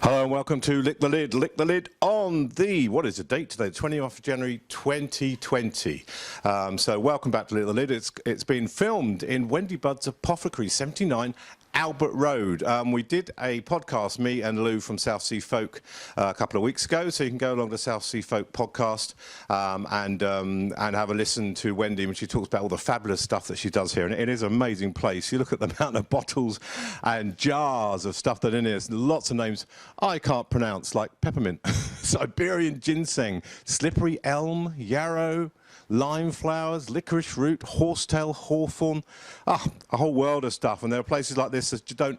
Hello and welcome to Lick the Lid. Lick the Lid on the, what is the date today? 20th of January 2020. So welcome back to Lick the Lid. It's been filmed in Wendy Budd's Apothecary, 79 Albert Road. We did a podcast, me and Lou from Southsea Folk, a couple of weeks ago, so you can go along to Southsea Folk podcast and have a listen to Wendy when she talks about all the fabulous stuff that she does here. And it is an amazing place. You look at the amount of bottles and jars of stuff that in here. There's lots of names I can't pronounce, like peppermint, Siberian ginseng, slippery elm, yarrow, lime flowers, licorice root, horsetail, hawthorn, a whole world of stuff. And there are places like this that don't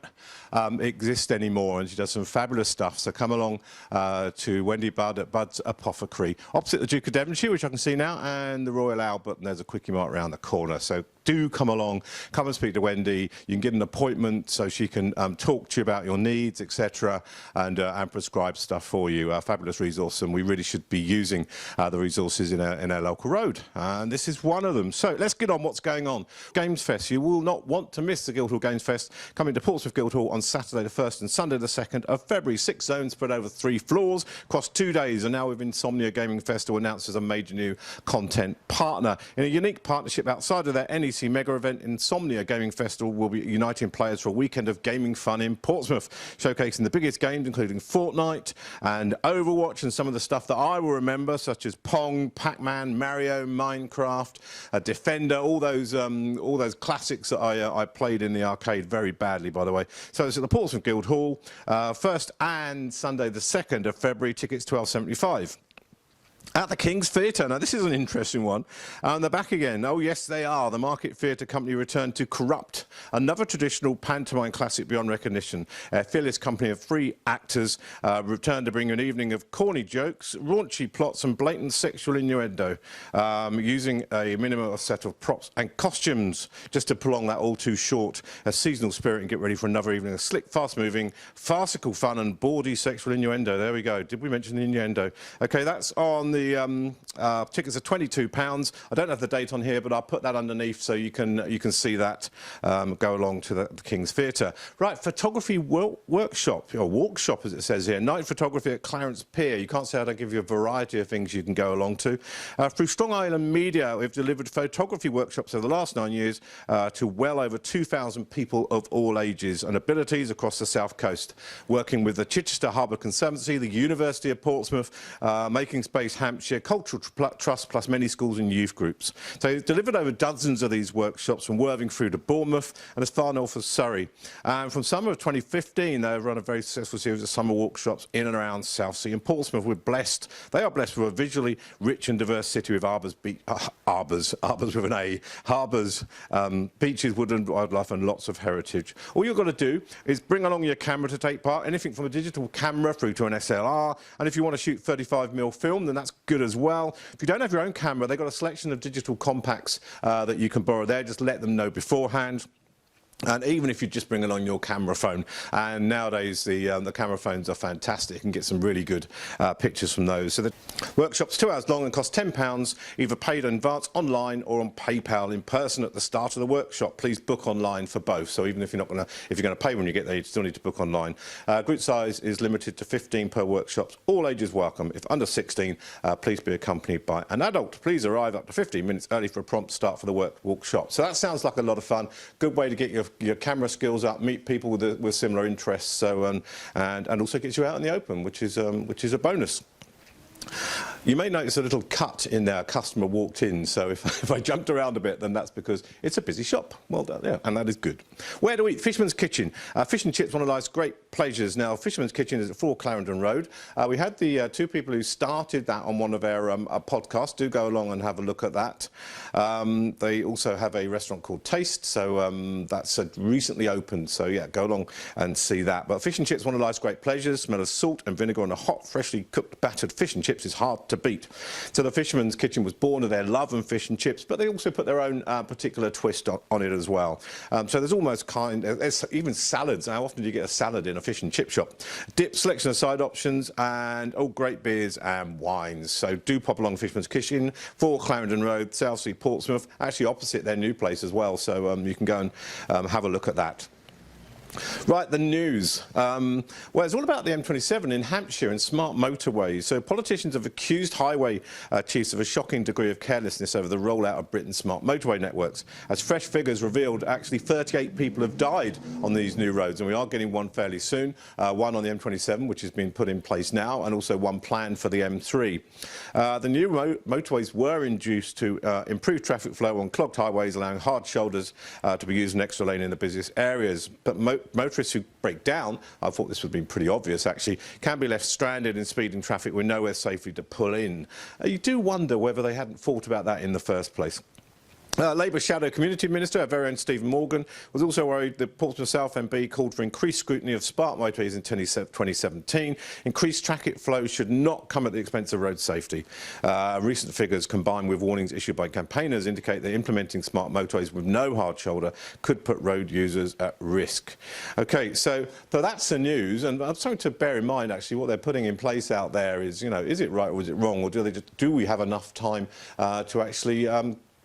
exist anymore, and she does some fabulous stuff. So come along to Wendy Budd at Budd's Apothecary, opposite the Duke of Devonshire, which I can see now, and the Royal Albert, and there's a quickie mart around the corner. So do come along, come and speak to Wendy. You can get an appointment so she can talk to you about your needs, etc., and prescribe stuff for you. A fabulous resource, and we really should be using the resources in our local road. And this is one of them. So let's get on what's going on. Games Fest. You will not want to miss the Guildhall Games Fest coming to Portsmouth Guildhall on Saturday the 1st and Sunday the 2nd of February. 6 zones spread over 3 floors, across 2 days, and now with Insomnia Gaming Festival announced as a major new content partner. In a unique partnership outside of their NEC mega event, Insomnia Gaming Festival will be uniting players for a weekend of gaming fun in Portsmouth, showcasing the biggest games including Fortnite and Overwatch and some of the stuff that I will remember, such as Pong, Pac-Man, Mario, Minecraft, Defender, all those classics that I played in the arcade very badly, by the way. So it's at the Portsmouth Guildhall, 1st and Sunday the 2nd of February. Tickets £12.75. At the King's Theatre. Now, this is an interesting one. They're back again. Oh, yes, they are. The Market Theatre Company returned to Corrupt, another traditional pantomime classic beyond recognition. A fearless company of 3 actors returned to bring an evening of corny jokes, raunchy plots and blatant sexual innuendo, using a minimal set of props and costumes just to prolong that all too short seasonal spirit and get ready for another evening of slick, fast-moving, farcical fun and bawdy sexual innuendo. There we go. Did we mention the innuendo? OK, that's on the tickets are £22. I don't have the date on here, but I'll put that underneath so you can see that. Go along to the King's Theatre. Right, photography workshop, or walkshop as it says here. Night photography at Clarence Pier. You can't say I don't give you a variety of things you can go along to. Through Strong Island Media, we've delivered photography workshops over the last 9 years to well over 2,000 people of all ages and abilities across the South Coast, working with the Chichester Harbour Conservancy, the University of Portsmouth, Making Space Hampshire, Cultural Trust, plus many schools and youth groups. So he's delivered over dozens of these workshops from Worthing through to Bournemouth and as far north as Surrey. And from summer of 2015, they've run a very successful series of summer workshops in and around Southsea and Portsmouth. They are blessed with a visually rich and diverse city with harbours with an A, harbours, beaches, woodland wildlife and lots of heritage. All you've got to do is bring along your camera to take part, anything from a digital camera through to an SLR, and if you want to shoot 35mm film, then that's good as well. If you don't have your own camera, they've got a selection of digital compacts that you can borrow there. Just let them know beforehand. And even if you just bring along your camera phone, and nowadays the camera phones are fantastic, you can get some really good pictures from those. So the workshop's 2 hours long and costs £10, either paid in advance online or on PayPal in person at the start of the workshop. Please book online for both. So even if you're going to pay when you get there, you still need to book online. Group size is limited to 15 per workshop. All ages welcome. If under 16, please be accompanied by an adult. Please arrive up to 15 minutes early for a prompt start for the workshop. So that sounds like a lot of fun. Good way to get your camera skills up, meet people with similar interests, so and also gets you out in the open, which is a bonus. You may notice a little cut in there. A customer walked in, so if I jumped around a bit, then that's because it's a busy shop. Well done, yeah, and that is good. Where to eat? Fishmans Kitchen. Fish and chips, one of life's great pleasures. Now, Fishmans Kitchen is at 4 Clarendon Road. We had the 2 people who started that on one of our podcasts. Do go along and have a look at that. They also have a restaurant called Taste, so that's recently opened. So yeah, go along and see that. But fish and chips, one of life's great pleasures. Smell of salt and vinegar on a hot, freshly cooked, battered fish and chips is hard to beat. So the Fishmans Kitchen was born of their love and fish and chips, but they also put their own particular twist on it as well. So there's almost there's even salads. How often do you get a salad in a fish and chip shop? Dip, selection of side options, and great beers and wines. So do pop along Fishmans Kitchen, 4 Clarendon Road, Southsea, Portsmouth, actually opposite their new place as well. So you can go and have a look at that. Right, the news. Well, it's all about the M27 in Hampshire and smart motorways. So politicians have accused highway chiefs of a shocking degree of carelessness over the rollout of Britain's smart motorway networks. As fresh figures revealed, actually 38 people have died on these new roads, and we are getting one fairly soon, one on the M27, which has been put in place now, and also one planned for the M3. The new motorways were induced to improve traffic flow on clogged highways, allowing hard shoulders to be used an extra lane in the busiest areas. But motorists who break down, I thought this would have been pretty obvious actually, can be left stranded in speeding traffic with nowhere safely to pull in. You do wonder whether they hadn't thought about that in the first place. Labour Shadow Community Minister, our very own Stephen Morgan, was also worried that Portsmouth South MB called for increased scrutiny of smart motorways in 2017. Increased traffic flow should not come at the expense of road safety. Recent figures combined with warnings issued by campaigners indicate that implementing smart motorways with no hard shoulder could put road users at risk. OK, so that's the news, and I'm something to bear in mind actually what they're putting in place out there is, you know, is it right or is it wrong, or do we have enough time to actually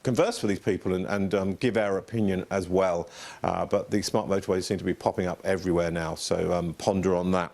converse with these people and give our opinion as well. But these smart motorways seem to be popping up everywhere now, so ponder on that.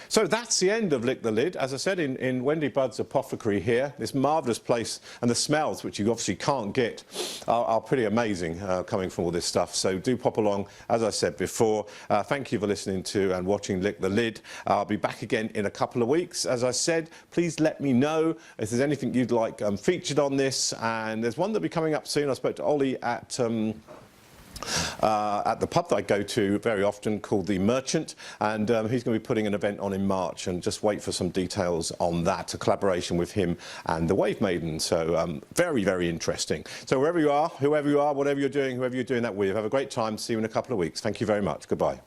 So that's the end of Lick the Lid. As I said, in Wendy Budd's Apothecary here, this marvellous place, and the smells, which you obviously can't get, are pretty amazing coming from all this stuff. So do pop along, as I said before. Thank you for listening to and watching Lick the Lid. I'll be back again in a couple of weeks. As I said, please let me know if there's anything you'd like featured on this. And there's one that'll be coming up soon. I spoke to Ollie at the pub that I go to very often called The Merchant, and he's going to be putting an event on in March, and just wait for some details on that, a collaboration with him and the Wave Maiden. So very, very interesting. So wherever you are, whoever you are, whatever you're doing, whoever you're doing that with, have a great time. See you in a couple of weeks. Thank you very much. Goodbye.